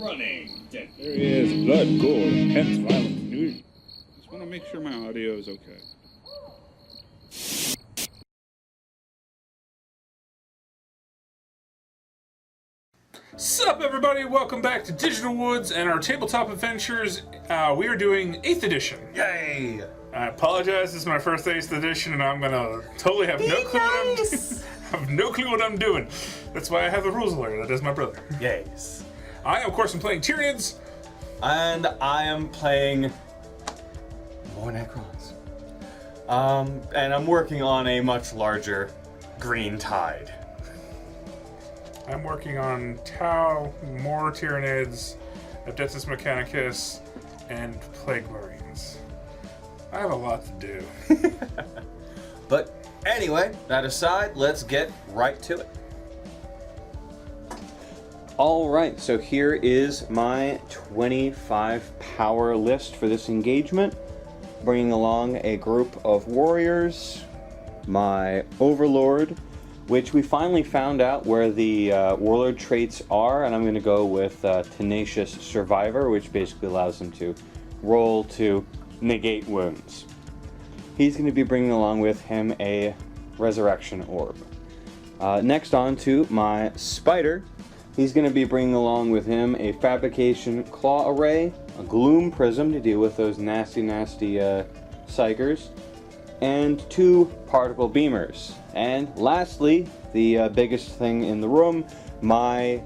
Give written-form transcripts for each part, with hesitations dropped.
running. There is blood, gore, hence violent nudity. Just want to make sure my audio is okay. Sup everybody, welcome back to Digital Woods and our tabletop adventures. We are doing 8th edition. Yay! I apologize, this is my first 8th edition and I'm gonna totally have no clue what I'm doing. That's why I have a rules lawyer, that is my brother. Yes. I, of course, am playing Tyranids. And I am playing more Necrons. And I'm working on a much larger green tide. I'm working on Tau, more Tyranids, Adeptus Mechanicus, and Plague Marines. I have a lot to do. But anyway, that aside, let's get right to it. Alright, so here is my 25 power list for this engagement. Bringing along a group of warriors, my overlord, which we finally found out where the warlord traits are, and I'm going to go with Tenacious Survivor, which basically allows him to roll to negate wounds. He's going to be bringing along with him a Resurrection Orb. Next on to my Spider. He's going to be bringing along with him a Fabrication Claw Array, a Gloom Prism to deal with those nasty psychers, and 2 Particle Beamers. And lastly, the biggest thing in the room, my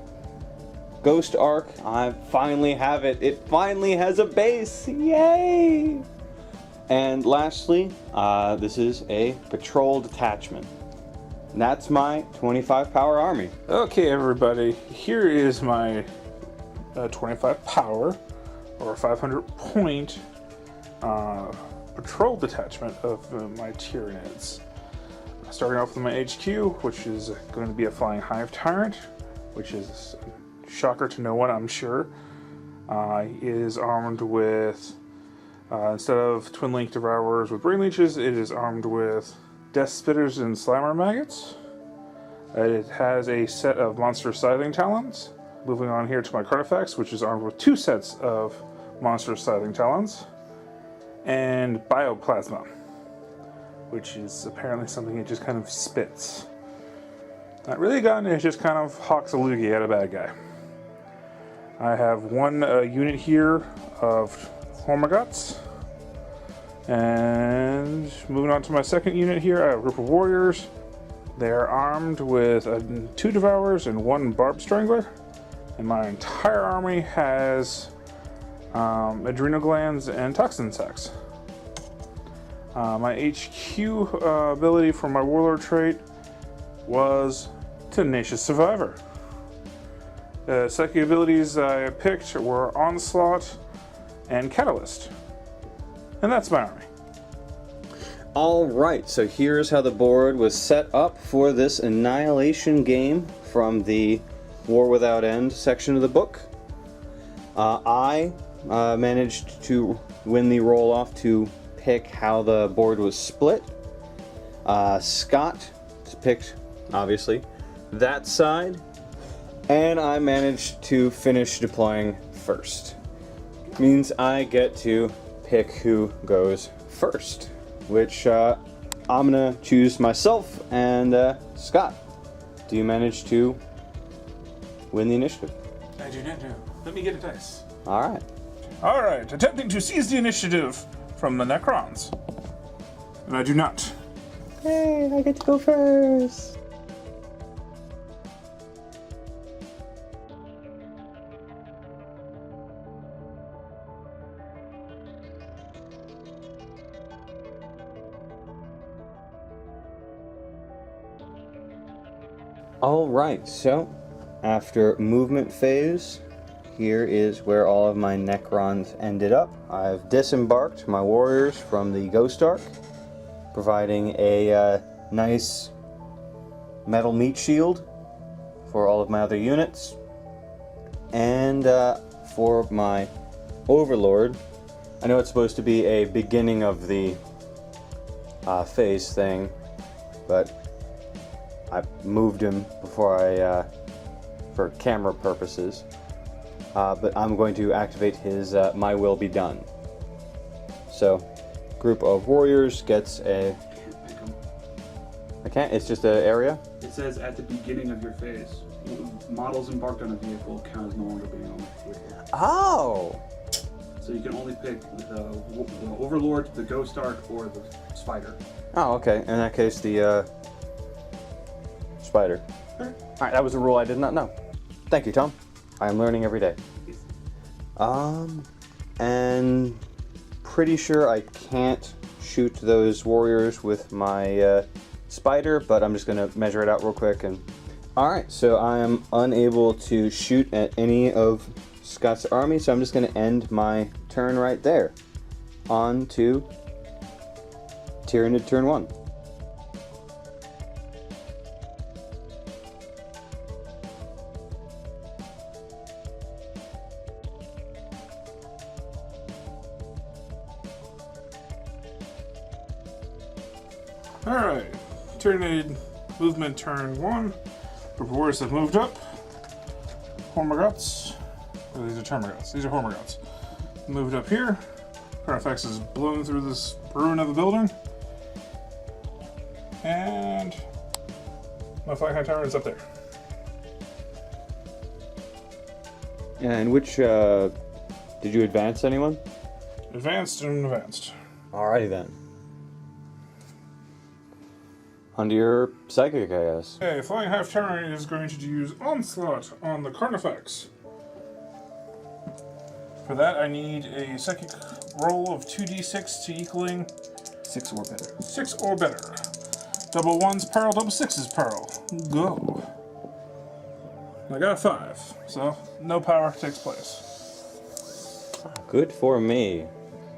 Ghost Arc. I finally have it. It finally has a base. Yay! And lastly, this is a Patrol Detachment. And that's my 25 power army. Okay, everybody, here is my 25 power, or 500 point patrol detachment of my Tyranids. Starting off with my HQ, which is going to be a Flying Hive Tyrant, which is a shocker to no one, I'm sure. Is armed with, instead of Twin Link Devourers with Brain Leeches, it is armed with Death Spitters and Slimer Maggots. It has a set of Monster Scything Talons. Moving on here to my Carnifex, which is armed with 2 sets of Monster Scything Talons. And Bioplasma, which is apparently something it just kind of spits. Not really a gun, it just kind of hawks a loogie at a bad guy. I have 1 unit here of Hormagots. And moving on to my second unit here, I have a group of warriors. They are armed with 2 Devourers and 1 Barb Strangler. And my entire army has adrenal glands and toxin sacs. My HQ ability for my warlord trait was Tenacious Survivor. The psychic abilities I picked were Onslaught and Catalyst. And that's my army. Alright, so here's how the board was set up for this Annihilation game from the War Without End section of the book. I managed to win the roll-off to pick how the board was split. Scott picked, obviously, that side. And I managed to finish deploying first. Means I get to pick who goes first, which I'm gonna choose myself and Scott. Do you manage to win the initiative? I do not know. Let me get a dice. Alright. Alright, attempting to seize the initiative from the Necrons. And I do not. Hey, I get to go first. Alright, so after movement phase, here is where all of my Necrons ended up. I've disembarked my warriors from the Ghost Arc, providing a nice metal meat shield for all of my other units. And for my Overlord, I know it's supposed to be a beginning of the phase thing, but I moved him before I, for camera purposes. but I'm going to activate his My Will Be Done. So, group of warriors gets a... Pick 'em. I can't, it's just an area? It says at the beginning of your phase, models embarked on a vehicle count as no longer being on the vehicle. Oh! So you can only pick the Overlord, the Ghost Ark, or the Spider. Oh, okay. In that case, the spider. Alright, that was a rule I did not know. Thank you, Tom. I am learning every day. And pretty sure I can't shoot those warriors with my spider, but I'm just gonna measure it out real quick and... Alright, so I am unable to shoot at any of Scott's army, so I'm just gonna end my turn right there. On to Tyranid turn 1. Alright, Tyranid movement turn 1. Group of warriors have moved up. Hormagaunts. Oh, these are Termagaunts. These are Hormagaunts. Moved up here. Carnifex is blown through this ruin of the building. And my flying high tower is up there. And which, did you advance anyone? Advanced and advanced. Alrighty then. Onto your psychic, I guess. Okay, flying half tower is going to use onslaught on the Carnifex. For that, I need a psychic roll of 2d6 to equaling 6 or better. 6 or better. Double 1's peril, double 6's peril. Go. I got a 5, so no power takes place. Good for me.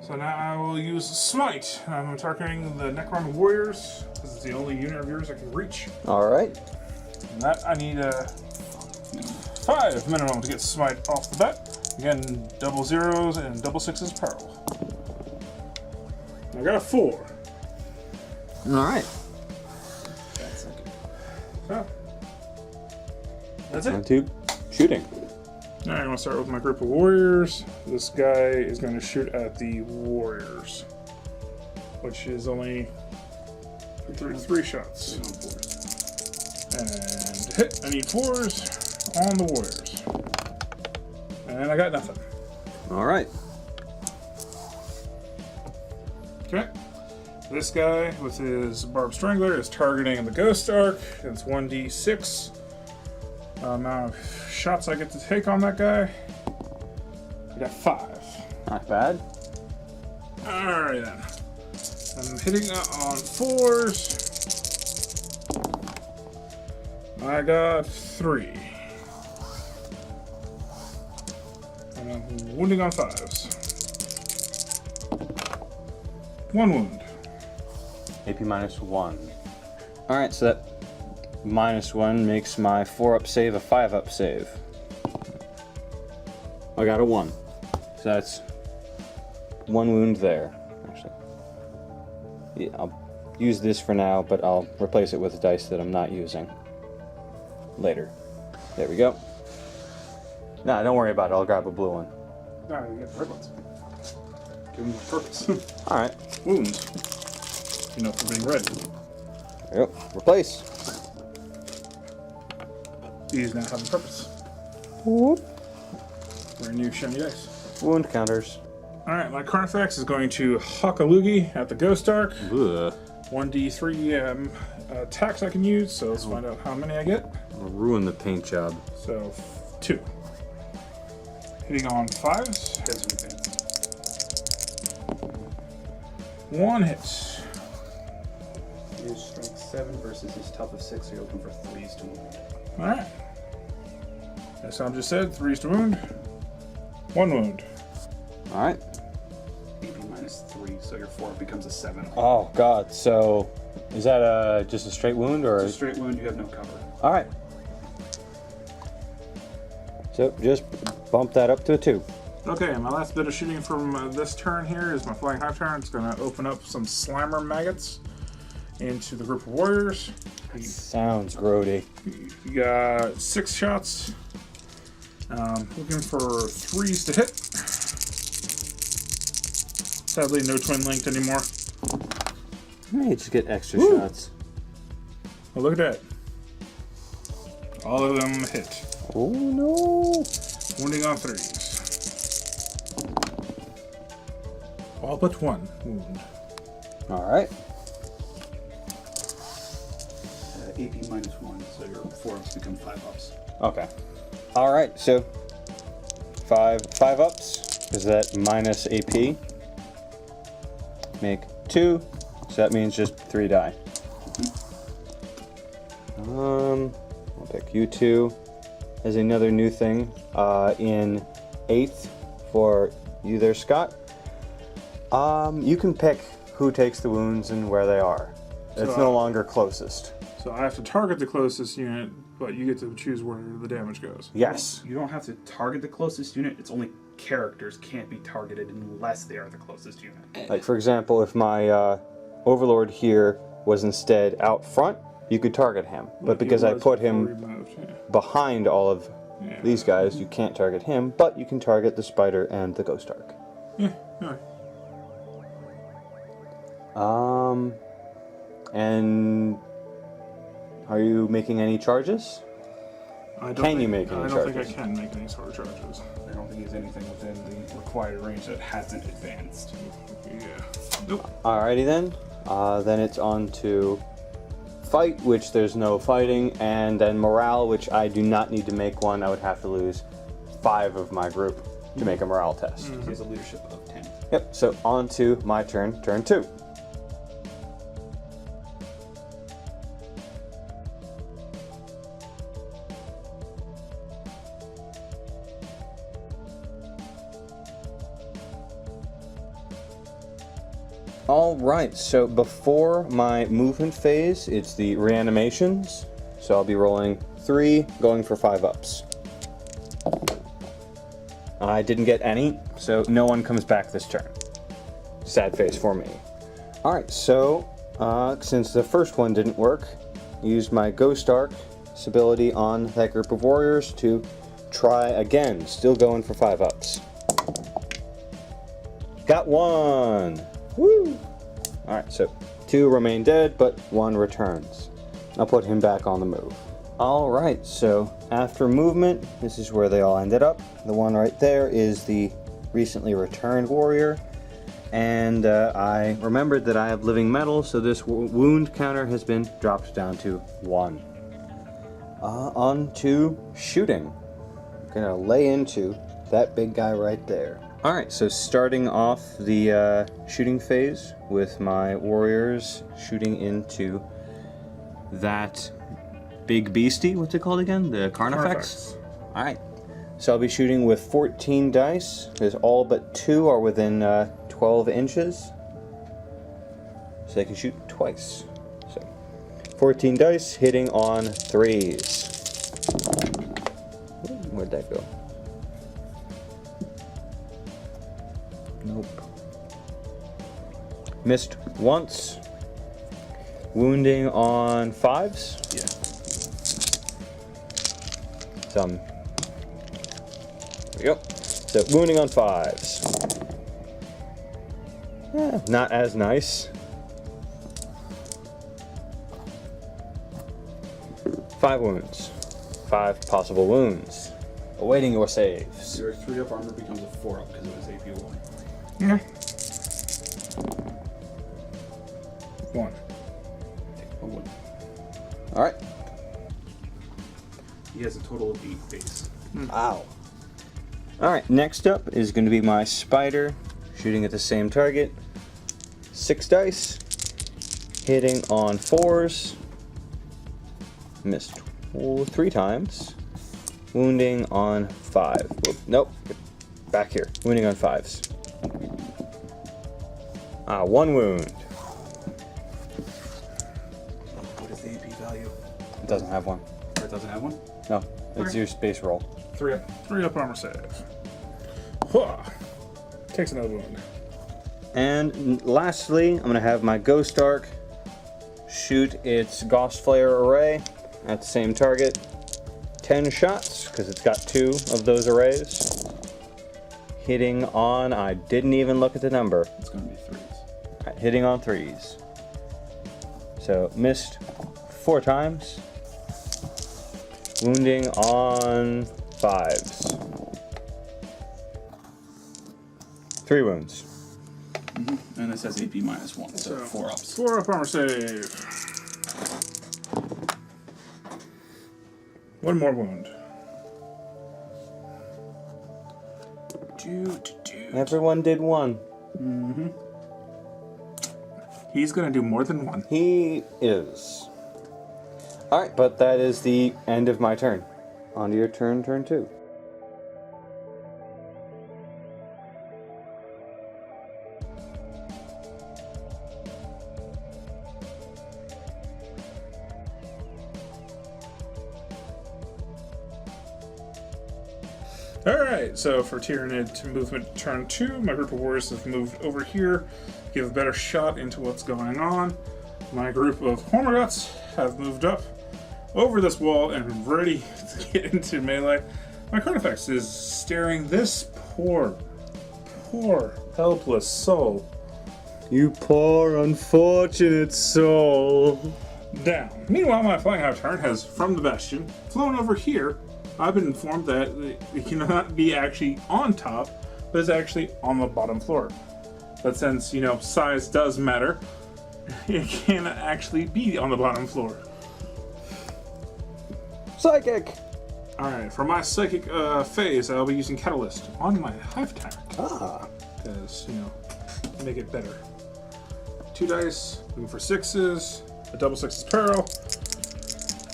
So now I will use Smite. I'm targeting the Necron warriors. This is the only unit of yours I can reach. Alright. And that I need a 5 minimum to get Smite off the bat. Again, double 0s and double 6's peril. I got a 4. Alright. That's not good. So, that's it. On to shooting. Alright, I'm going to start with my group of warriors. This guy is going to shoot at the warriors, which is only 3 shots. And hit. I need 4s on the warriors. And I got nothing. Alright. Okay. This guy with his Barbed Strangler is targeting the Ghost Ark. It's 1d6 amount of shots I get to take on that guy. I got 5. Not bad. Alright then. I'm hitting on 4s. I got 3. And I'm wounding on 5s. 1 wound. AP -1. Alright, so that -1 makes my 4-up save a 5-up save. I got a 1. So that's 1 wound there. Actually. Yeah, I'll use this for now, but I'll replace it with dice that I'm not using later. There we go. Nah, don't worry about it. I'll grab a blue one. No, you get the red ones. Give them purpose. Alright. Wounds. You know, for being red. Yep. Replace. These now have a purpose. Whoop. We're new shiny dice. Wound counters. Alright, my Carnifex is going to huck a loogie at the Ghost Ark. Ugh. 1d3 attacks I can use, so let's find out how many I get. I'll ruin the paint job. So, 2. Hitting on 5s. That's an advance. 1 hit. His strength 7 versus his tough of 6, so you're looking for 3s to wound. Alright. As Tom just said, 3s to wound. 1 wound. Alright. AP -3, so your 4 becomes a 7. Oh god, so is that just a straight wound or? It's a straight wound, you have no cover. Alright. So just bump that up to a 2. Okay, my last bit of shooting from this turn here is my flying high turn. It's going to open up some Slimer maggots into the group of warriors. Sounds grody. You got 6 shots. Looking for 3s to hit. Sadly, no twin linked anymore. Hey, just get extra shots. Oh, look at that. All of them hit. Oh no! Wounding on 3s. All but 1 wound. Alright. AP -1, so your 4-ups become 5-ups. Okay. Alright, so 5 ups. Is that minus AP? Make 2. So that means just 3 die. I'll pick you 2 as another new thing. In 8th for you there, Scott. You can pick who takes the wounds and where they are. It's no longer closest. So I have to target the closest unit, but you get to choose where the damage goes. Yes. You don't have to target the closest unit. It's only characters can't be targeted unless they are the closest unit. Like, for example, if my Overlord here was instead out front, you could target him. But because I put him behind all of these guys, you can't target him, but you can target the Spider and the Ghost Ark. Yeah, no. And are you making any charges? Can you make any I don't charges? think I can make any sort of charges. I don't think there's anything within the required range that hasn't advanced. Yeah. Nope. Alrighty then. Then it's on to fight, which there's no fighting, and then morale, which I do not need to make one. I would have to lose 5 of my group to make a morale test. He has a leadership of 10. Yep, so on to my turn, turn 2. Alright, so before my movement phase, it's the reanimations. So I'll be rolling 3, going for 5 ups. I didn't get any, so no one comes back this turn. Sad face for me. Alright, so since the first one didn't work, I used my Ghost Ark's ability on that group of warriors to try again, still going for 5 ups. Got 1! Woo! Alright, so 2 remain dead, but 1 returns. I'll put him back on the move. Alright, so after movement, this is where they all ended up. The one right there is the recently returned warrior. And I remembered that I have living metal, so this wound counter has been dropped down to 1. On to shooting. I'm gonna lay into that big guy right there. Alright, so starting off the shooting phase with my warriors shooting into that big beastie. What's it called again? The Carnifex? Alright, so I'll be shooting with 14 dice, because all but 2 are within 12 inches. So they can shoot twice. So 14 dice, hitting on 3s. Where'd that go? Nope. Missed once. Wounding on 5s. Yeah. There we go. So wounding on 5s. Not as nice. 5 wounds. 5 possible wounds. Awaiting your saves. Your 3-up armor becomes a 4-up because it was AP 1. Yeah. 1. Take a 1. Alright. He has a total of 8 base. Wow. Alright, next up is going to be my spider, shooting at the same target. 6 dice, hitting on 4s, missed 3 times, wounding on 5. Whoop, nope, back here, wounding on 5s. 1 wound. What is the AP value? It doesn't have one. Or it doesn't have one? No, it's your space roll. 3-up. 3-up armor save. Hwah. Takes another wound. And lastly, I'm going to have my Ghost Ark shoot its Ghost Flare array at the same target. 10 shots, because it's got 2 of those arrays. Hitting on, I didn't even look at the number. It's going to be 3s. Right, hitting on 3s. So missed 4 times. Wounding on 5s. 3 wounds. And this has AP -1, so 4 ups. 4 up armor save. 1 more wound. Everyone did 1. He's gonna do more than 1. He is. Alright, but that is the end of my turn. On to your turn 2. Alright, so for Tyranid movement turn 2, my group of warriors have moved over here, give a better shot into what's going on. My group of Hormiguts have moved up over this wall and ready to get into melee. My Carnifex is staring this poor, helpless soul You poor unfortunate soul. down. Meanwhile, my Flying Hive Tyrant has, from the Bastion, flown over here. I've been informed that it cannot be actually on top, but it's actually on the bottom floor. But since, size does matter, it can actually be on the bottom floor. Psychic! Alright, for my psychic phase, I'll be using Catalyst on my Hive Tyrant. Ah. Because, make it better. 2 dice, looking for 6s, a double 6's peril,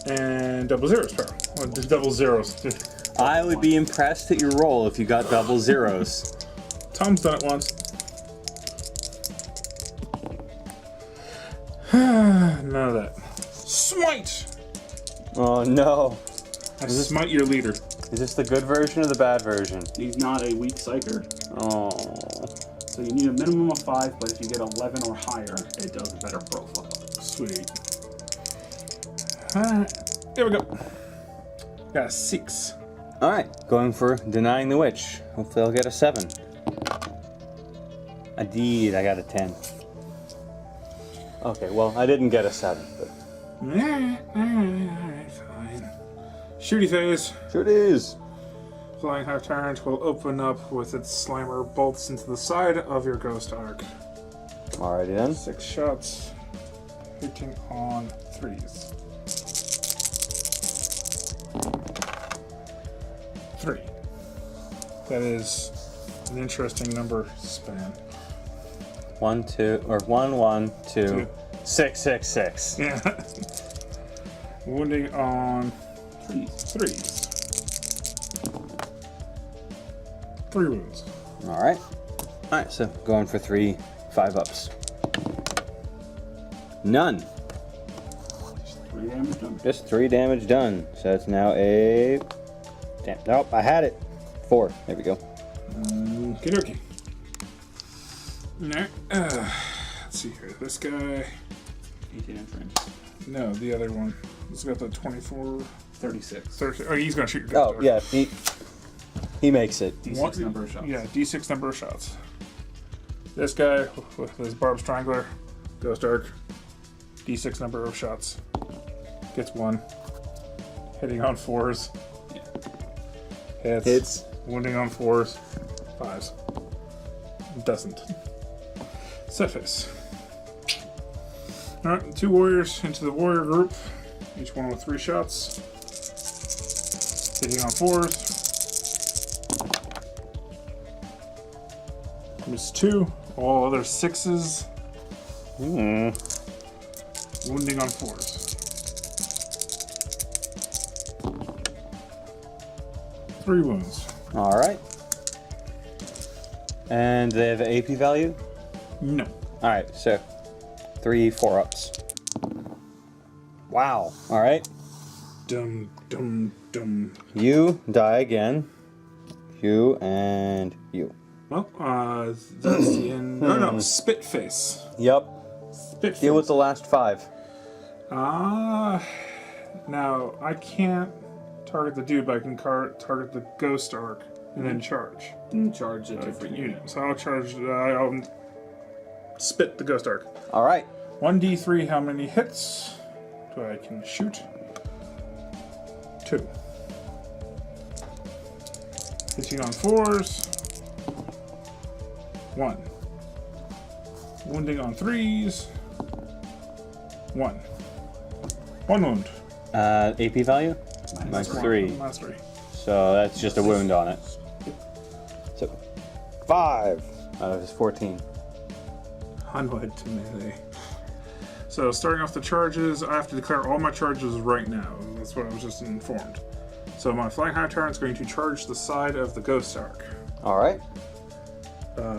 and double 0's peril. Well, double 0's. I would be impressed at your roll if you got double 0s. Tom's done it once. None of that. Smite! Oh no. I smite your leader. Is this the good version or the bad version? He's not a weak psyker, Oh. so you need a minimum of 5, but if you get 11 or higher, it does a better profile. Sweet. Alright, here we go. Got a 6. Alright, going for denying the witch. Hopefully I'll get a 7. Indeed, I got a 10. Okay, well, I didn't get a 7, but... Alright, fine. Shooty phase. Sure it is. Flying Hive Tyrant will open up with its Slimer bolts into the side of your Ghost Arc. Alrighty then. 6 shots, hitting on 3s. 3. That is an interesting number span. 1, 2, or 1, 1, 2, Two. 6, 6, 6. Yeah. Wounding on 3s. 3s. 3 wounds. Alright. Alright, so going for 3 5-ups. None. 3 damage done. Just 3 damage done. So it's now a... Damn, nope, I had it. 4. There we go. Okie dokie. No. Let's see here. This guy. 18 inch range. No, the other one. He's got the 24. 36. 30. Oh, he's gonna shoot your Oh, Ghost Arc. yeah, he makes it. D6 number of shots. Yeah, D6 number of shots. This guy with his Barb Strangler, Ghost Arc, D6 number of shots. Gets 1. Hitting on 4s. Yeah. Hits. Wounding on 4s. 5s. Doesn't. Set face. Alright, 2 warriors into the warrior group. Each one with 3 shots. Hitting on 4s. Miss 2. All other 6s. Wounding on 4s. 3 wounds. Alright. And they have an AP value? No. Alright, so 3 4-ups. Wow. Alright. Dum dum dum. You die again. You and you. Well, that's the end. No, spit face. Yep. Spit face. Deal with the last 5. Now I can't target the dude, but I can target the ghost arc and then charge. Charge a different unit. So I'll charge. I'll spit the ghost arc. All right. 1d3. How many hits do I can shoot? 2. Hitting on 4s. 1. Wounding on 3s. 1. 1 wound. AP value? Minus 3. Minus 3. So that's just a wound on it. So 5 out of his 14. Onward to melee. So starting off the charges, I have to declare all my charges right now. That's what I was just informed. So my Flying High Tyrant is going to charge the side of the Ghost Arc. All right.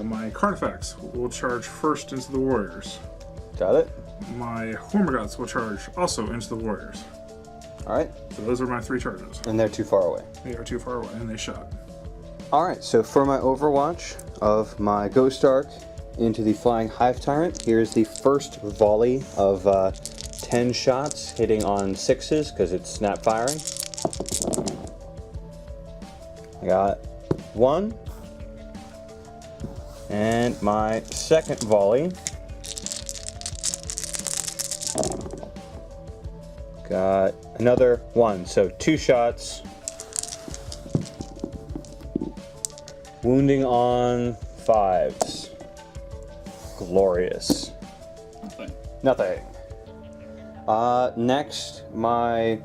My Carnifex will charge first into the Warriors. Got it. My Hormagaunts will charge also into the Warriors. All right. So those are my 3 charges. And they're too far away. They are too far away, and they shot. All right. So for my Overwatch of my Ghost Arc into the Flying Hive Tyrant, here's the first volley of 10 shots hitting on 6s because it's snap firing. I got 1. And my second volley got another 1, so 2 shots. Wounding on 5s. Glorious. Nothing. Next, my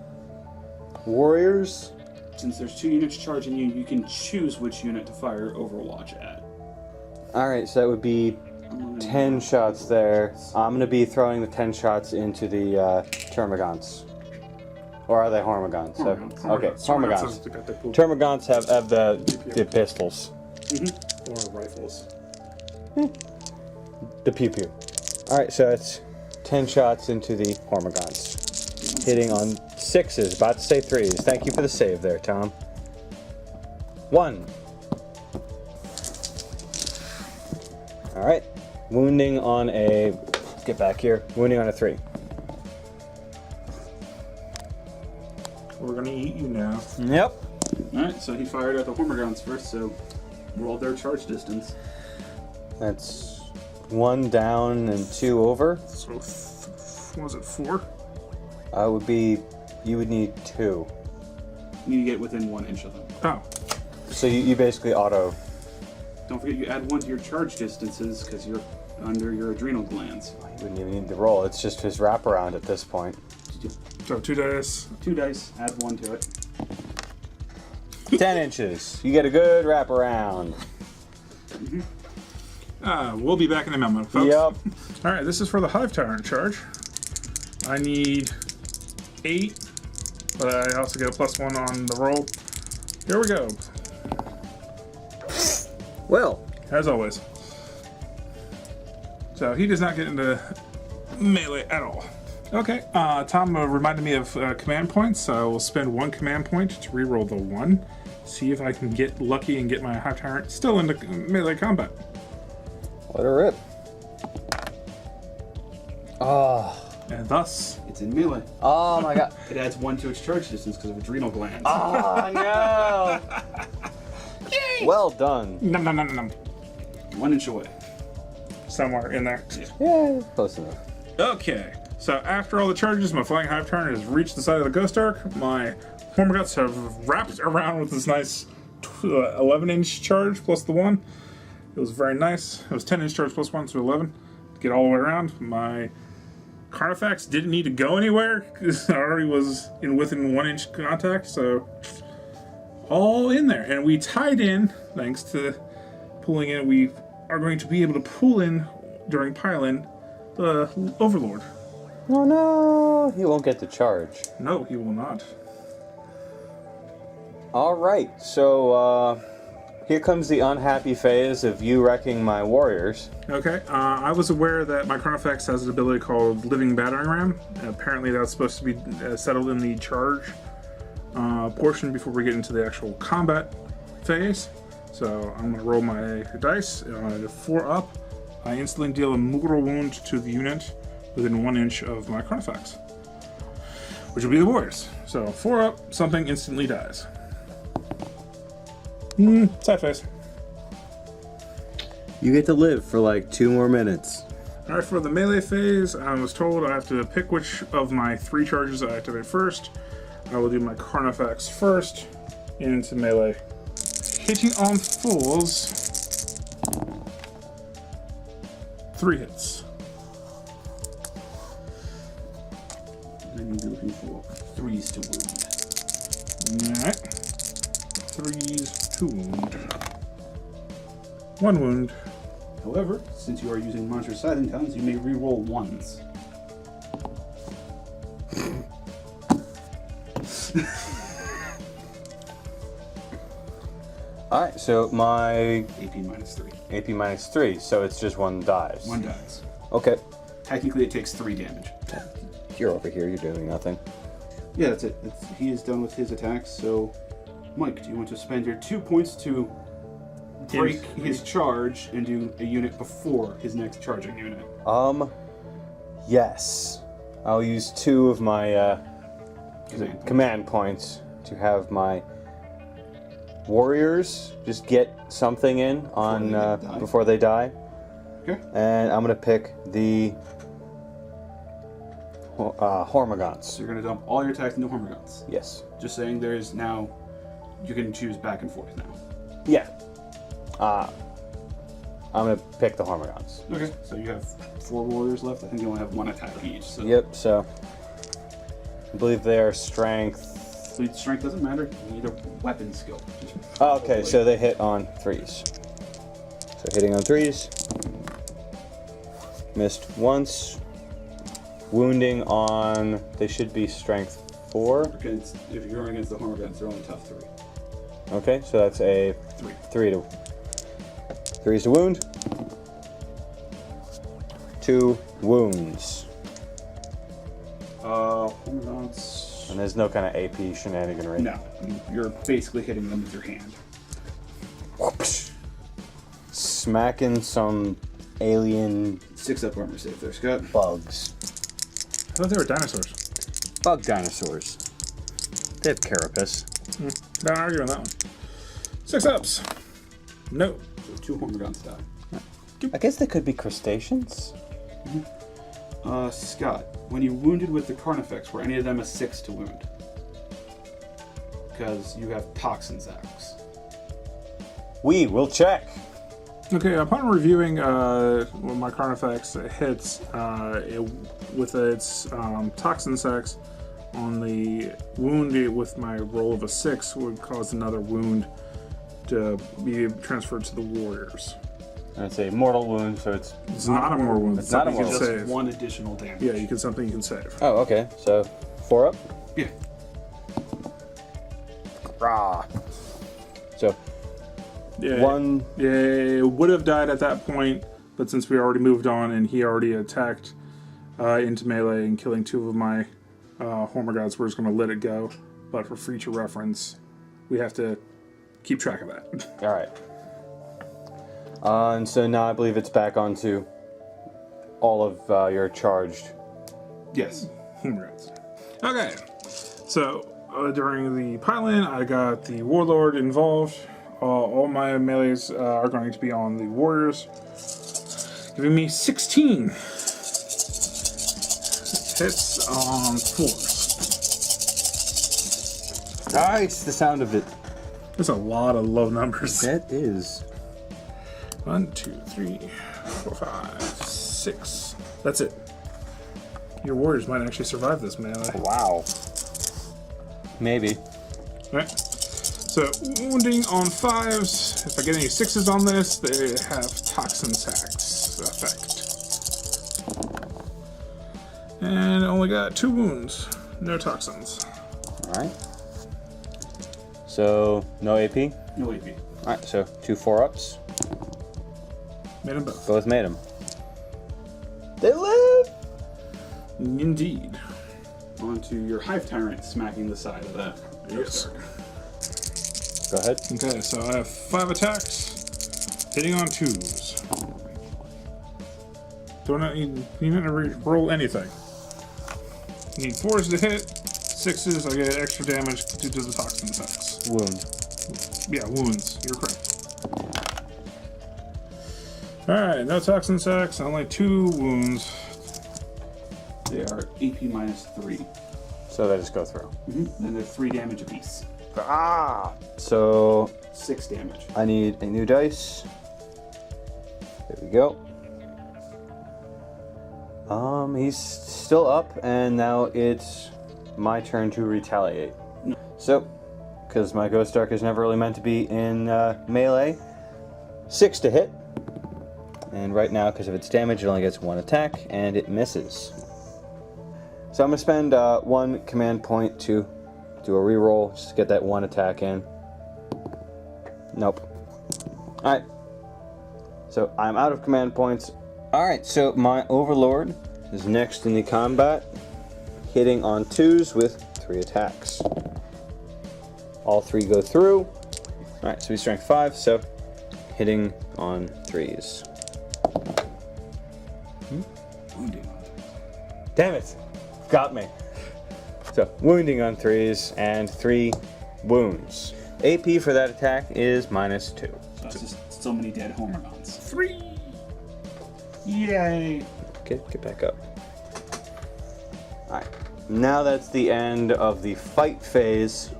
Warriors. Since there's 2 units charging you, you can choose which unit to fire Overwatch at. Alright, so that would be 10 shots there. I'm going to be throwing the 10 shots into the Termagants. Or are they Hormagaunts? Okay, Hormagaunts. Termagants have the pistols. Or rifles. The pew pew. Alright, so it's 10 shots into the Hormagaunts. Hitting on 6s, about to say 3s. Thank you for the save there, Tom. 1. Alright. Wounding on a... Get back here. Wounding on a 3. We're gonna eat you now. Yep. Alright, so he fired at the Hormagaunts first, so roll their charge distance. That's 1 down and 2 over. So, what was it, 4? Would be... You would need 2. You need to get within 1 inch of them. Oh. So you basically auto... Don't forget you add 1 to your charge distances because you're under your adrenal glands. You wouldn't even need to roll. It's just his wraparound at this point. So 2 dice. 2 dice, add 1 to it. 10 inches. You get a good wraparound. We'll be back in a moment, folks. Yep. Alright, this is for the Hive Tyrant charge. I need 8, but I also get a +1 on the roll. Here we go. Well. As always. So he does not get into melee at all. Okay, Tom reminded me of command points, so I will spend 1 command point to reroll the 1. See if I can get lucky and get my Hive Tyrant still into melee combat. Let her rip. Oh. And thus... It's in melee. Oh my god. It adds 1 to its charge distance because of adrenal glands. Oh no. Well done. Num num num num. 1 inch away. Somewhere in there. Yeah, close enough. Okay, so after all the charges, my Flying Hive Tyrant has reached the side of the Ghost Arc. My Hormagaunts have wrapped around with this nice 11-inch charge plus the 1. It was very nice. It was 10-inch charge plus 1, so 11. Get all the way around. My Carnifex didn't need to go anywhere because it already was within 1-inch contact, so all in there. And we tied in, thanks to pulling in, we are going to be able to pull in during pile-in the Overlord. Oh no, he won't get the charge. No, he will not. Alright, so here comes the unhappy phase of you wrecking my warriors. Okay, I was aware that my Carnifex has an ability called Living Battering Ram. Apparently that's supposed to be settled in the charge portion before we get into the actual combat phase. So I'm going to roll my dice. On a 4 up, I instantly deal a mortal wound to the unit within 1 inch of my Carnifex. which will be the Warriors. So 4 up, something instantly dies. Sad face. You get to live for like 2 more minutes. Alright, for the melee phase, I was told I have to pick which of my 3 charges I activate first. I will do my Carnifex first into melee. Hitting on 4s. 3 hits. Then you're looking for 3s to wound. Alright. 3s to wound. 1 wound. However, since you are using monster sizing talents, you may reroll 1s. Alright, so my AP minus 3. AP minus 3, so it's just 1 dies. 1 dies. Okay. Technically, it takes 3 damage. You're over here, you're doing nothing. Yeah, that's it. He is done with his attacks, so... Mike, do you want to spend your 2 points to break his charge and do a unit before his next charging unit? Yes. I'll use 2 of my Command points to have my warriors just get something in on before they die. Okay. And I'm gonna pick the Hormagaunts. So you're going to dump all your attacks into Hormagaunts. Yes. Just saying there is now... You can choose back and forth now. Yeah. I'm gonna pick the Hormagaunts. Okay. So you have 4 warriors left. I think you only have 1 attack each. So Yep, so I believe they are strength. Strength doesn't matter. You need a weapon skill. Oh, okay, so they hit on 3s. So hitting on 3s. Missed once. Wounding on, they should be strength 4. Against, if you're going against the Hormagaunts, they're only tough 3. Okay, so that's a 3's to wound. 2 wounds. Hormagaunts. And there's no kind of AP shenaniganry. No, you're basically hitting them with your hand. Whoops. Smacking some alien 6 up armor save there, Scott. bugs. I thought they were dinosaurs. Bug dinosaurs. They have carapace. Not arguing that one. 6 ups. No. So 2 Hormagaunts die. I guess they could be crustaceans. Scott, when you wounded with the Carnifex, were any of them a 6 to wound? Because you have toxin sacs. We will check. Okay, upon reviewing when my Carnifex hits with its toxin sacs on the wound with my roll of a 6 would cause another wound to be transferred to the warriors. That's a mortal wound, so it's not a mortal wound. It's not a something you mortal can Just save. 1 additional damage. Yeah, you can something you can save. oh, okay. So 4 up. Yeah. Rah. So Yeah, 1. Yeah, would have died at that point, but since we already moved on and he already attacked into melee and killing 2 of my Hormagaunts, we're just going to let it go. But for future reference, we have to keep track of that. All right. And so now I believe it's back onto all of your charged. Yes. Hormagaunts. Okay, so during the pile-in, I got the Warlord involved. All my melees are going to be on the warriors, giving me 16 hits on 4s. Nice, the sound of it. There's a lot of low numbers. That is. 1, 2, 3, 4, 5, 6. That's it. Your warriors might actually survive this melee. Wow. Maybe. Right. So, wounding on 5s. If I get any 6s on this, they have toxin sacs effect. And only got 2 wounds. No toxins. Alright. So, no AP? No AP. Alright, so 2 4-ups. Made them both. Both made them. They live! Indeed. On to your Hive Tyrant smacking the side of that. Yes. Go ahead. Okay, so I have 5 attacks, hitting on 2s. Do not need to roll anything. You need 4s to hit, 6s, I get extra damage due to the toxin effects. Wound. Yeah, wounds. You're correct. Alright, no toxin effects, only 2 wounds. They are AP minus 3. So they just go through. And they're 3 damage apiece. Ah! So 6 damage. I need a new dice. There we go. He's still up, and now it's my turn to retaliate. No. So, because my Ghost Dark is never really meant to be in melee, 6 to hit. And right now, because of its damage, it only gets 1 attack, and it misses. So I'm going to spend 1 command point to do a reroll, just to get that 1 attack in. Nope. Alright. So I'm out of command points. Alright, so my Overlord is next in the combat, hitting on 2s with 3 attacks. All 3 go through. Alright, so he's strength 5, so hitting on 3s. Wounding. Damn it! Got me. So, wounding on 3s and 3 wounds. AP for that attack is -2. So it's just so many dead Homerons. 3! Yay! Get back up. Alright. Now that's the end of the fight phase.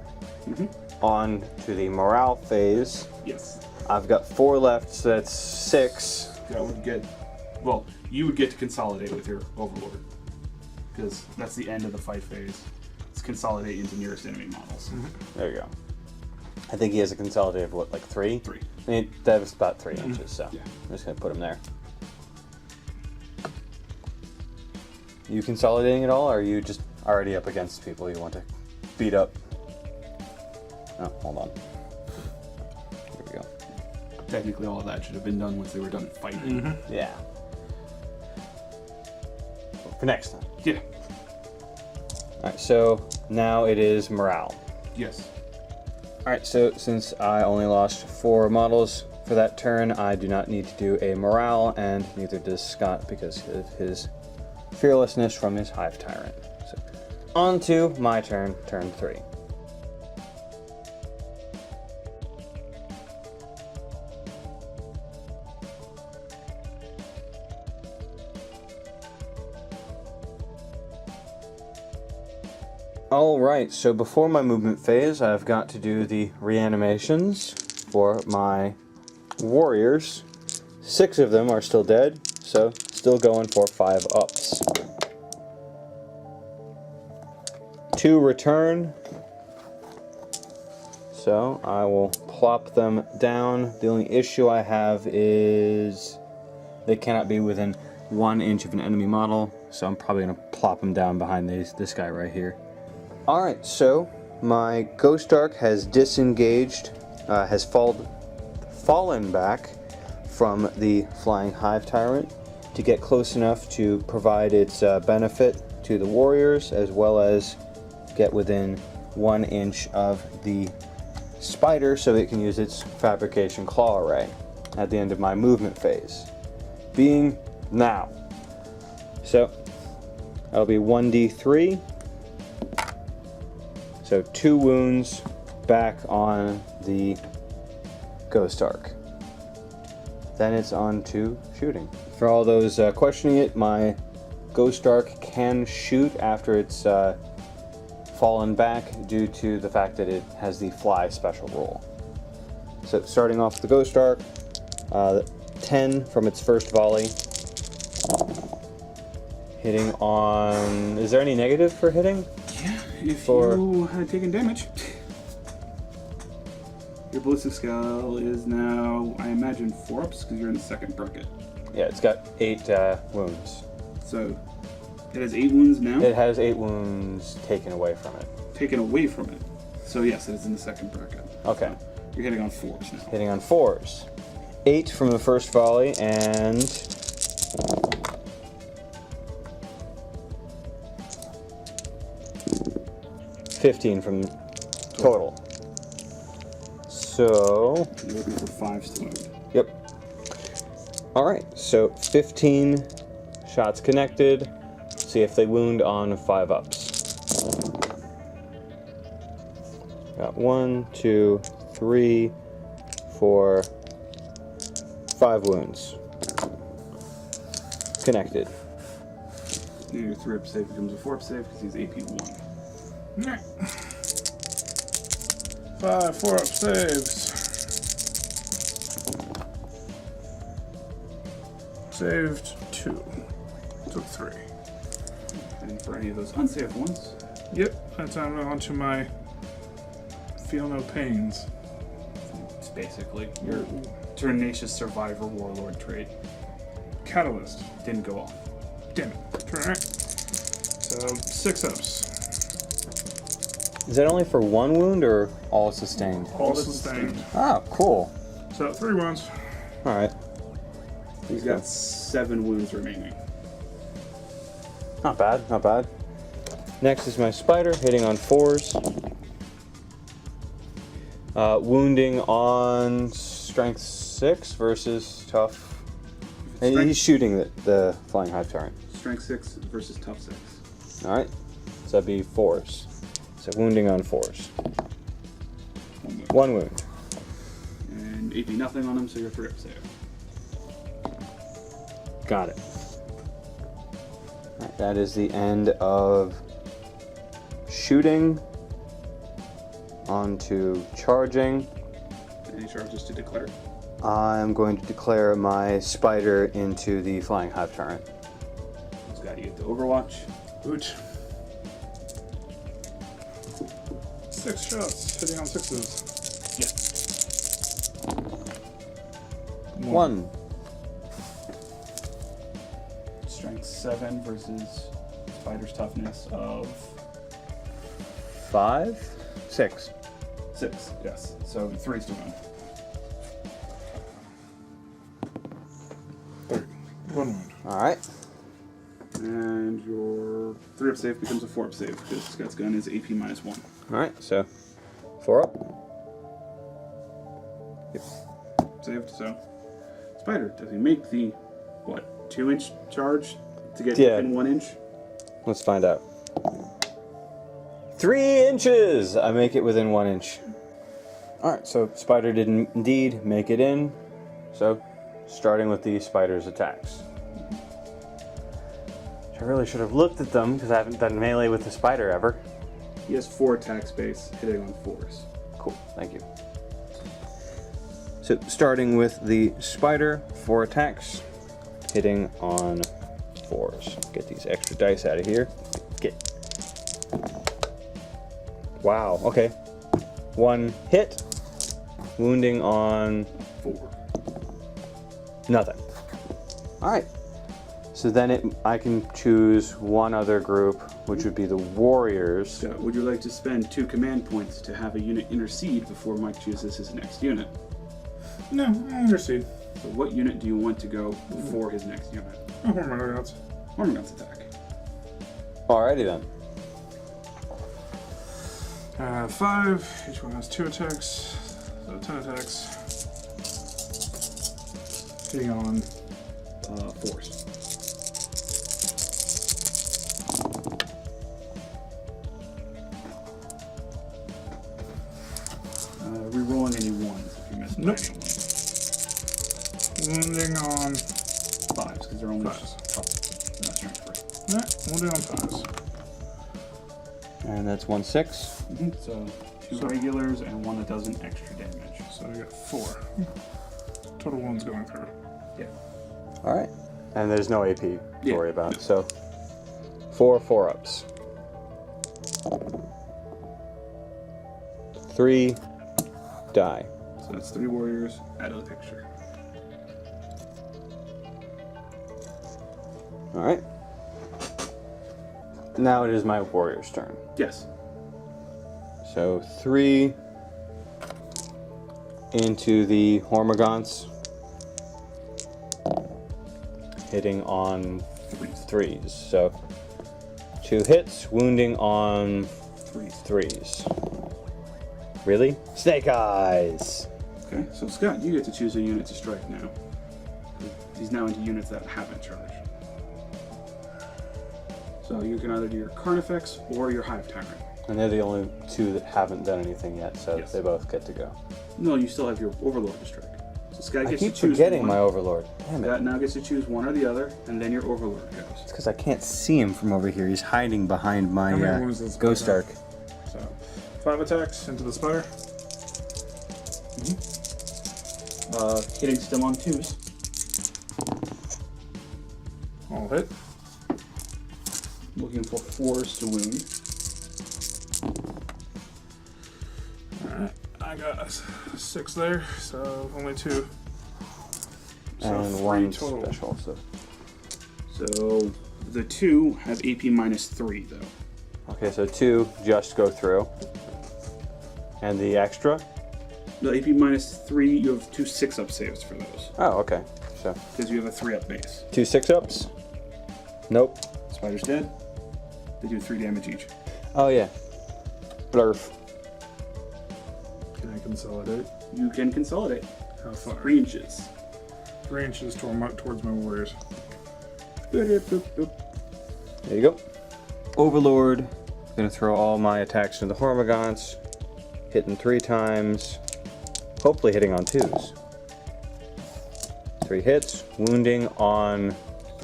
On to the morale phase. Yes. I've got 4 left, so that's 6. That would get... Well, you would get to consolidate with your Overlord. Because that's the end of the fight phase. It's consolidate into nearest enemy models. There you go. I think he has a consolidated of what, like 3? 3. I mean, that was about 3 inches, so Yeah. I'm just gonna put him there. You consolidating at all, or are you just already up against people you want to beat up? Oh, hold on. Here we go. Technically, all of that should have been done once they were done fighting. Yeah. For next time. Yeah. Alright, so now it is morale. Yes. Alright, so since I only lost 4 models for that turn, I do not need to do a morale, and neither does Scott because of his fearlessness from his Hive Tyrant. So, on to my turn, turn 3. Alright, so before my movement phase, I've got to do the reanimations for my warriors. 6 of them are still dead, so still going for 5 ups. 2 return, so I will plop them down. The only issue I have is they cannot be within 1 inch of an enemy model, so I'm probably going to plop them down behind this guy right here. Alright, so my Ghost Dark has disengaged, has fallen back from the Flying Hive Tyrant to get close enough to provide its benefit to the warriors, as well as get within 1 inch of the spider so it can use its Fabrication Claw Array at the end of my movement phase, being now. So that'll be 1d3. So 2 wounds back on the Ghost Dark. Then it's on to shooting. For all those questioning it, my Ghost Dark can shoot after it's fallen back due to the fact that it has the fly special rule. So starting off with the Ghost Dark, 10 from its first volley. Hitting on... Is there any negative for hitting? Yeah, if For- you had taken damage. Your ballistic skill is now, I imagine, 4 ups because you're in the second bracket. Yeah, it's got 8 wounds. So it has 8 wounds now. It has 8 wounds taken away from it. Taken away from it. So yes, it is in the second bracket. Okay. You're hitting on 4s now. Hitting on 4s. 8 from the first volley and 15 from total. So, You're looking for 5s to wound. yep. Alright, so 15 shots connected. See if they wound on 5 ups. Got 1, 2, 3, 4, 5 wounds. Connected. And your 3-up save becomes a 4-up save because he's AP 1. Yeah. 5 4-up saves. Saved 2. Took 3. And for any of those unsaved ones, Yep, that's on to my feel no pains. it's basically your Tenacious Survivor Warlord trait. Catalyst. Didn't go off. Damn it. Alright. So 6-ups. Is that only for 1 wound or all sustained? All sustained. Oh, cool. So 3 wounds. Alright. He's got 7 wounds remaining. Not bad, not bad. Next is my spider, hitting on 4s. Wounding on strength 6 versus tough. And he's shooting the flying hive tyrant. Strength 6 versus tough 6. Alright. So that'd be 4s. So wounding on 4s. 1 wound. And AP nothing on him, so you're 3-up save. Got it. Alright, that is the end of shooting. On to charging. Any charges to declare? I'm going to declare my spider into the flying hive tyrant. Scott, you get the Overwatch. Ouch. 6 shots, hitting on 6s. Yeah. 1. Strength 7 versus Spider's toughness of 5? 6. 6. Yes. So 3's to win. 3. 1 wound. Alright. And your 3-up save becomes a 4-up save because Scott's gun is AP -1. Alright, so 4 up. Saved, so. Spider, does he make the, what, 2-inch charge to get Yeah. within 1 inch? Let's find out. 3 inches! I make it within 1 inch. Alright, so spider did indeed make it in. So, starting with the spider's attacks. I really should have looked at them because I haven't done melee with the spider ever. He has 4 attack space, hitting on 4s. Cool, thank you. So, starting with the spider, 4 attacks, hitting on 4s. Get these extra dice out of here. Get. Wow, okay. 1 hit, wounding on 4. nothing. Alright. So then I can choose one other group, which would be the warriors. So, would you like to spend 2 command points to have a unit intercede before Mike chooses his next unit? No, I'll intercede. So, what unit do you want to go before his next unit? Oh, my gods. Hormagaun's attack. Alrighty then. 5. Each one has 2 attacks. So 10 attacks. Hitting on 4s. Rerolling any 1s if you miss Nope. any 1s. wounding on 5s because they're only 5s. strength 3. Yeah, wounding on 5s. And that's 1 6. So 2 regulars and 1 that does an extra damage. So we got 4. Total wounds going through. Yeah. Alright. And there's no AP to Yeah, worry about. no. So 4 4-ups. 3 die. So that's 3 warriors out of the picture. Alright. Now it is my warrior's turn. Yes. So 3 into the Hormagaunts, hitting on 3s. So 2 hits, wounding on 3s. Really? Snake eyes! Okay, so Scott, you get to choose a unit to strike now. He's now into units that haven't charged. So you can either do your Carnifex or your Hive Tyrant. And they're the only two that haven't done anything yet, so Yes. they both get to go. No, you still have your Overlord to strike. So Sky I gets keep to choose forgetting one. my Overlord. Damn it. Scott now gets to choose one or the other, and then your Overlord goes. It's because I can't see him from over here. He's hiding behind my How many wounds does Ghost Spire Arc. have? So, 5 attacks into the Spire. Hitting still on 2s. All hit. Looking for 4s to wound. Alright, I got 6 there, so only 2. So And 3 one total. special. So the 2 have AP -3 though. Okay, so 2 just go through. And the extra? The AP -3, you have 2 6-up saves for those. Oh, okay. So Because you have a 3-up base. 2 6-ups? Nope. Spider's dead. They do 3 damage each. Oh, yeah. Blurf. Can I consolidate? You can consolidate. How far? 3 inches. 3 inches towards my warriors. There you go. Overlord. Gonna throw all my attacks into the Hormagaunts. Hitting 3 times. Hopefully hitting on 2s. 3 hits. Wounding on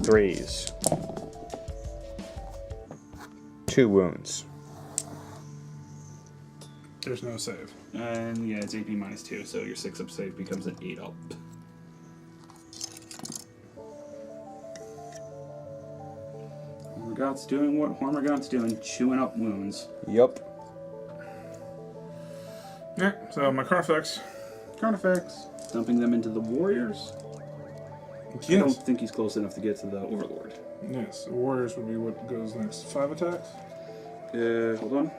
3s. 2 wounds. There's no save. And yeah, it's AP -2, so your 6-up save becomes an 8-up. Hormagaunts doing what Hormagaunts doing, chewing up wounds. Yup. Yeah, so my Carfax. Carnifex, dumping them into the warriors. I don't think he's close enough to get to the Overlord. Yes, the warriors would be what goes next. 5 attacks. Hold on.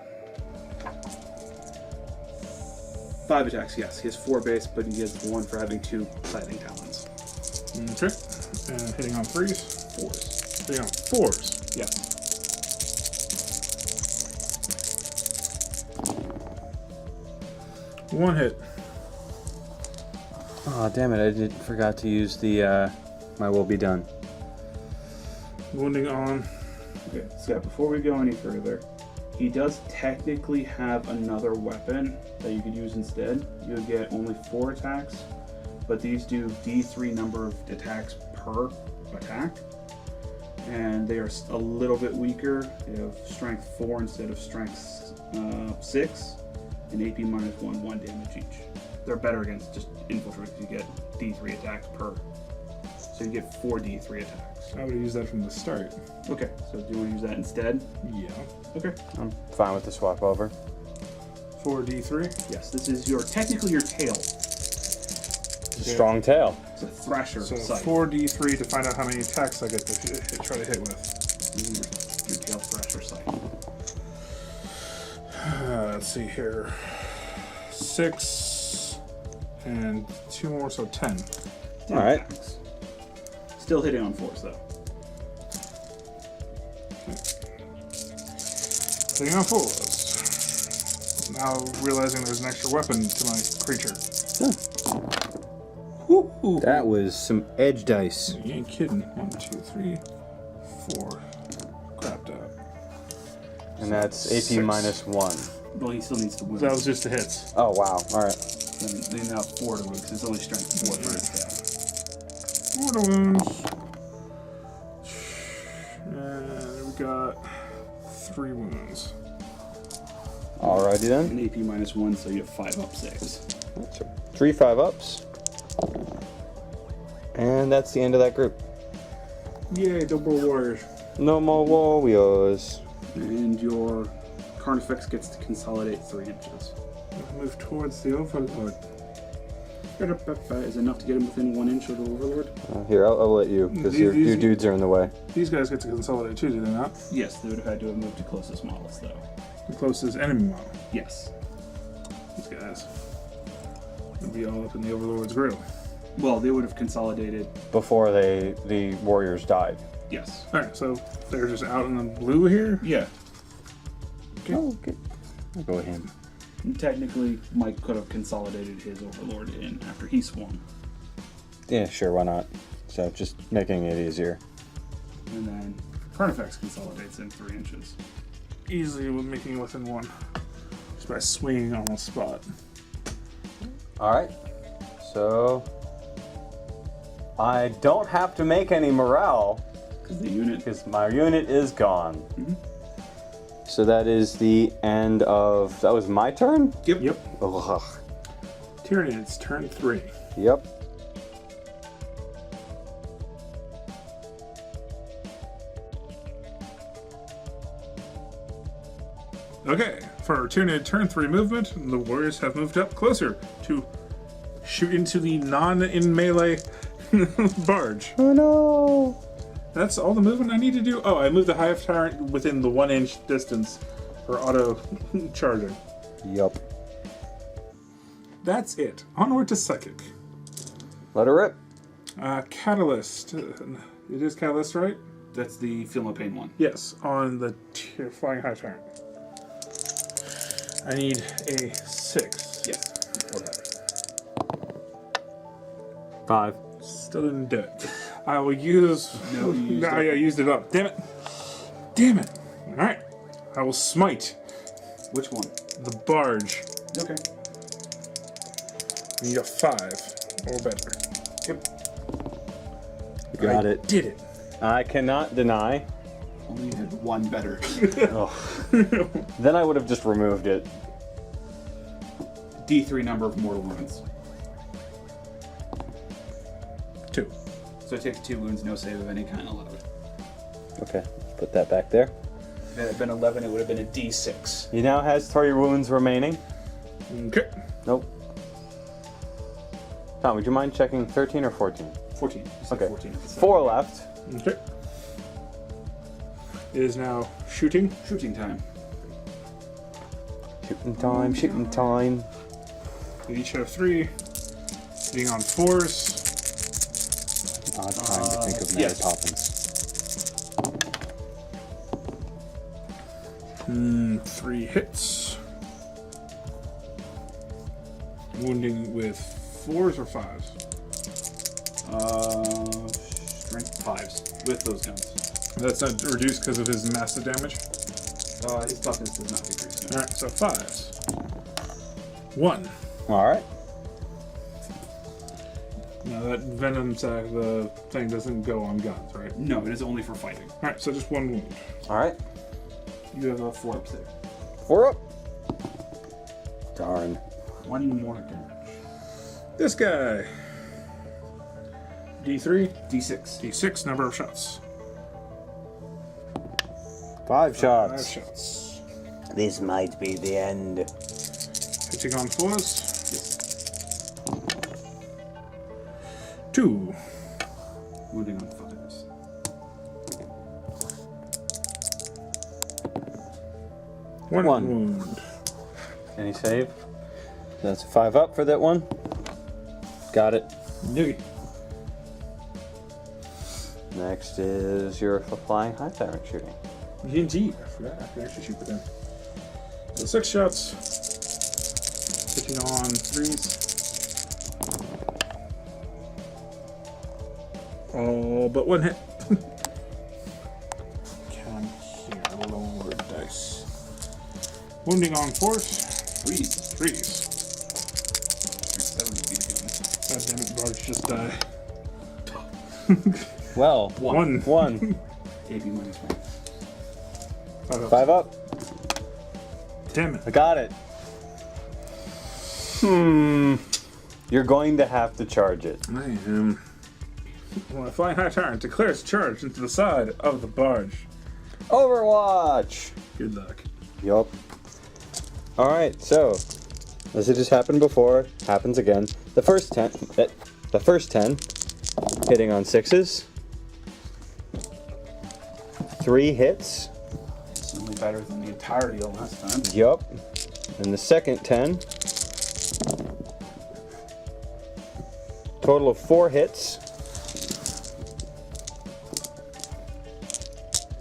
5 attacks, yes. He has 4 base, but he gets 1 for having 2 Lightning Talons. Okay. And hitting on 3s. 4s. Hitting on 4s. Yes. One hit. Oh, damn it. I forgot to use the, my will be done. Wounding on. Okay, so before we go any further, he does technically have another weapon that you could use instead. You'll get only 4 attacks, but these do D3 number of attacks per attack. And they are a little bit weaker. They have strength 4 instead of strength 6, and AP -1, 1 damage each. They're better against just infiltrates. You get D3 attacks per. So you get 4 D3 attacks. I would have used that from the start. Okay, so do you want to use that instead? Yeah. Okay. I'm fine with the swap over. 4d3. Yes, this is technically your tail. It's a strong tail. It's a thrasher So sight. 4d3 to find out how many attacks I get to try to hit with. Your tail thrasher sight. Let's see here. 6 and 2 more, so 10. 10 All right. attacks. Still hitting on 4s though. Hitting on 4s. Now realizing there's an extra weapon to my creature. Woo-hoo. That was some edge dice. You ain't kidding. 1, 2, 3, 4. Crapped out. And that's AP 6. -1. Well, he still needs to wound. That was just the hits. Oh, wow. All right. Then now 4 to wound because it's only strength 4 for his tail. 4 to wounds. And we got 3 wounds. Alrighty then. An AP -1, so you have 5-up saves. So 3 5-ups. And that's the end of that group. Yay, double warriors. No more warriors. And your Carnifex gets to consolidate 3 inches. Move towards the Overlord. Is enough to get him within 1 inch of the Overlord? Here, I'll let you, because your These- dudes are in the way. These guys get to consolidate too, do they not? Yes, they would have had to have moved to closest models though. The closest enemy model. Yes. These guys would be all up in the Overlord's grill. Well, they would have consolidated. Before the warriors died. Yes. Alright, so they're just out in the blue here? Yeah. Oh, okay. I'll go with him. And technically, Mike could have consolidated his Overlord in after he swung. Yeah, sure, why not? So just making it easier. And then Carnifex consolidates in 3 inches. easily with making it within 1. Just by swinging on the spot. Alright. So I don't have to make any morale Because the unit. because my unit is gone. Mhm. So that is the end of. That was my turn? Yep. Ugh. Tyranids, turn 3. Yep. Okay, for our Tyranid turn 3 movement, the warriors have moved up closer to shoot into the non-in-melee barge. Oh no! That's all the movement I need to do. Oh, I moved the hive tyrant within the 1-inch distance for auto charging. Yup. That's it. Onward to Psychic. Let her rip. Catalyst. It is Catalyst, right? That's the Feel No Pain one. Yes, on the Flying Hive Tyrant. I need a 6. Yes. Or better. 5. Still didn't do it. I will use... No, you used I it. used it up. Damn it. Damn it. Alright. I will smite Which one? the barge. Okay. I need a 5 or better. Yep. Got I it. did it. I cannot deny. Only you had one better. Then I would have just removed it. D3 number of mortal wounds. 2. So it takes 2 wounds, no save of any kind allowed. Okay, put that back there. If it had been 11, it would have been a D6. He now has 3 wounds remaining. Okay. Nope. Tom, would you mind checking 13 or 14? 14. You said Okay. 14. 4 left. Okay. It is now shooting. Shooting time. Shooting time, shooting time. They each have 3. Being on 4s. Odd time to think of Mary yes. Poppins. 3 hits. Wounding with 4s or 5s? Strength 5s with those guns. That's not reduced because of his massive damage. His toughness does not decrease. No. Alright, so 5s. 1. Alright. Now that venom sac, the thing doesn't go on guns, right? No, it is only for fighting. Alright, so just 1 wound. Alright. You have a 4 up save. 4 up. Darn. 1 more damage. This guy. D3, D6. D6, number of shots. 5 5 shots. shots. This might be the end. Hitting on 4s. Yes. 2. Wounding on 5s. 1 One. wound. Any save? That's a 5 up for that one. Got it. Noogie. Next is your flying high tyrant shooting. Indeed, I forgot I can actually shoot with him. So 6 shots. Hitting on 3s. Oh, but 1 hit. Come here, lower dice. Wounding on 4s. 3s. 3s. 7 feet. God damn it, Barge just die. Well, 1. 1. AB minus 1. 5 up. Damn it. I got it. You're going to have to charge it. I am. When a flying high tyrant declares charge into the side of the barge. Overwatch. Good luck. Yup. Alright, so as it has happened before, happens again. The first 10 hitting on 6s. 3 hits. It's only better than the entirety of last time. Yup. And the second 10. Total of 4 hits.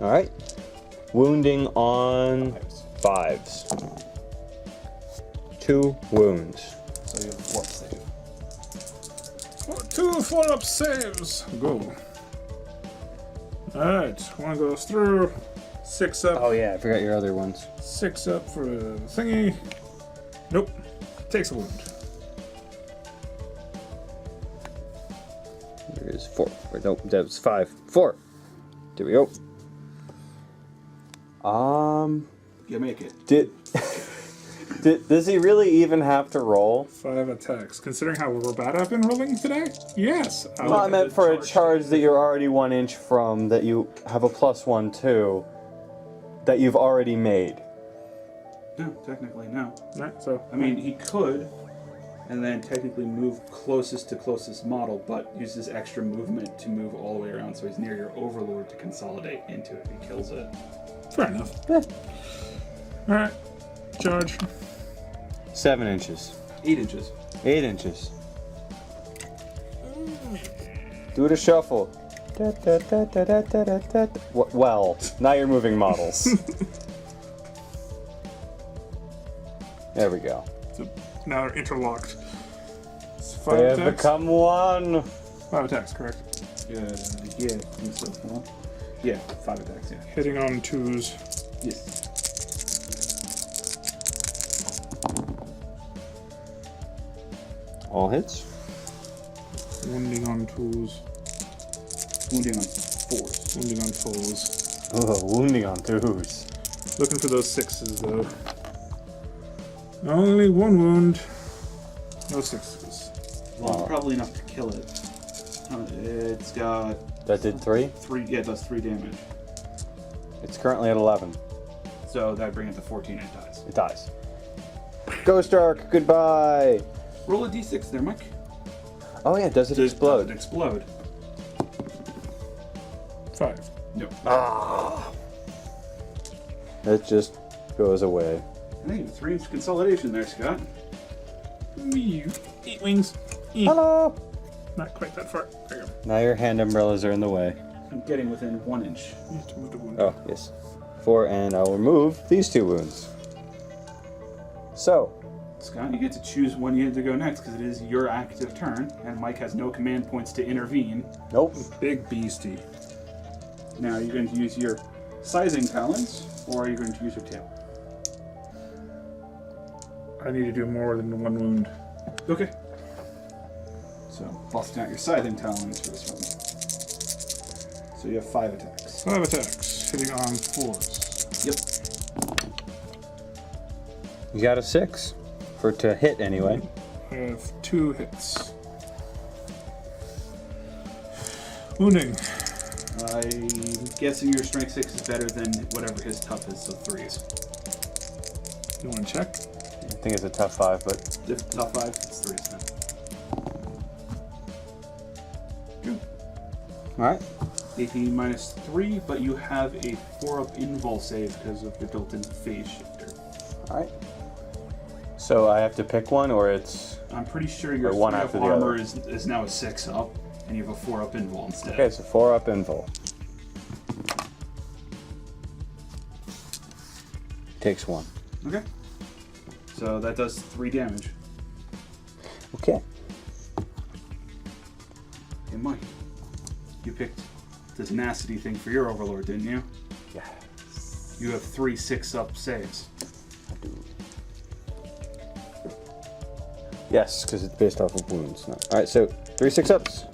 Alright. Wounding on 5s. 2 wounds. So you have a 4 save. 2 4-up saves. Go. Alright, 1 goes through. 6 up. Oh yeah, I forgot your other ones. 6 up for the thingy. Nope. Takes a wound. There's 4. Or nope, that was 5. 4. There we go. You make it. Does he really even have to roll? 5 attacks. Considering how bad I've been rolling today, yes. Well, I meant for a charge that you're already 1 inch from, that you have a +1 to, that you've already made. No, technically no. Alright, so I mean, he could, and then technically move closest to closest model, but use this extra movement to move all the way around so he's near your overlord to consolidate into it if he kills it. fair enough. Yeah. Alright. Charge. 7 inches. 8 inches. 8 inches. Do it a shuffle. Well, now you're moving models. There we go. So now they're interlocked. It's 5 They have attacks. become one. 5 attacks, correct. Yeah, I think so. Well, yeah, 5 attacks, yeah. Hitting on 2s. Yes. All hits. Wounding on 2s. Wounding on 4s. Wounding on 4s. Oh, wounding on 2s. Looking for those 6s, though. Only 1 wound. No 6s. Well, probably enough to kill it. It's got That did 3. 3, yeah, it does 3 damage. It's currently at 11. So that brings it to 14 and it dies. It dies. Ghost Arc, goodbye. Roll a d6 there, Mike. Oh yeah, does it Does explode? it explode? 5. No. It just goes away. I think 3 inch consolidation there, Scott. 8 wings. Hello. Not quite that far. There you go. Now your hand umbrellas are in the way. I'm getting within 1 inch. You have to move the wound. Oh, yes. 4, and I'll remove these 2 wounds. So, Scott, you get to choose when you have to go next because it is your active turn, and Mike has no command points to intervene. nope. Big beastie. Now, are you going to use your sizing talents, or are you going to use your tail? I need to do more than 1 wound. Okay. So, busting out your sizing talents for this one. So you have 5 attacks. 5 attacks. Hitting on 4s. Yep. You got a 6 for to hit anyway. I have 2 hits. Wounding. I'm guessing your strength 6 is better than whatever his tough is, so 3s. You want to check? I think it's a tough 5, but If tough 5, it's 3s then. Good. alright. AP minus 3, but you have a 4-up invul save because of your built-in phase shifter. Alright. So I have to pick one, or it's... I'm pretty sure your Or one 3-up after the armor other. is now a 6-up, and you have a 4-up invul instead. Okay, so 4 up invul. Takes 1. Okay. So that does 3 damage. Okay. Hey, Mike, you picked the tenacity thing for your overlord, didn't you? Yeah. You have 3 6-up saves. I do. Yes, because it's based off of wounds. No. Alright, so 3 6-ups.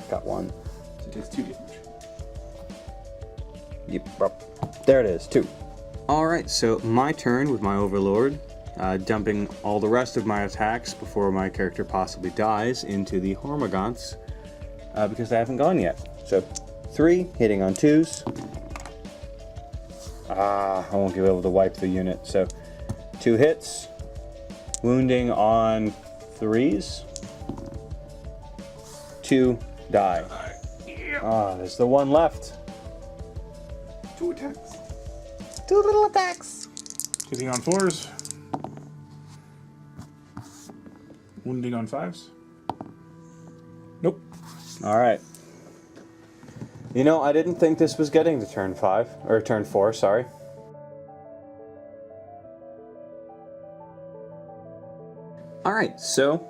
Got 1. So it takes 2 damage. Yep. There it is, 2. Alright, so my turn with my overlord, dumping all the rest of my attacks before my character possibly dies into the Hormagaunts, because they haven't gone yet. So 3, hitting on 2s. I won't be able to wipe the unit. So 2 hits, wounding on 3s. 2 die. There's the 1 left. 2 attacks. 2 little attacks. Hitting on 4s. Wounding on 5s. Nope. Alright. You know, I didn't think this was getting to turn 5, or turn 4, sorry. Alright, so,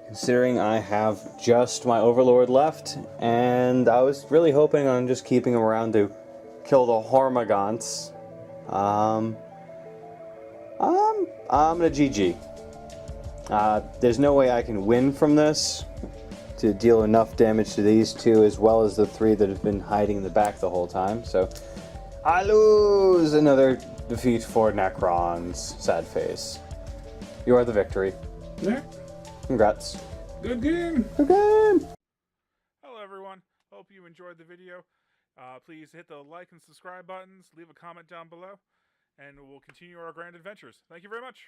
considering I have just my overlord left, and I was really hoping on just keeping him around to kill the Hormagaunts. I'm gonna GG. There's no way I can win from this to deal enough damage to these two as well as the three that have been hiding in the back the whole time. So I lose. Another defeat for Necrons. Sad face. You are the victory. Yeah. Congrats. Good game. Good game. Hello, everyone. Hope you enjoyed the video. Please hit the like and subscribe buttons. Leave a comment down below. And we'll continue our grand adventures. Thank you very much.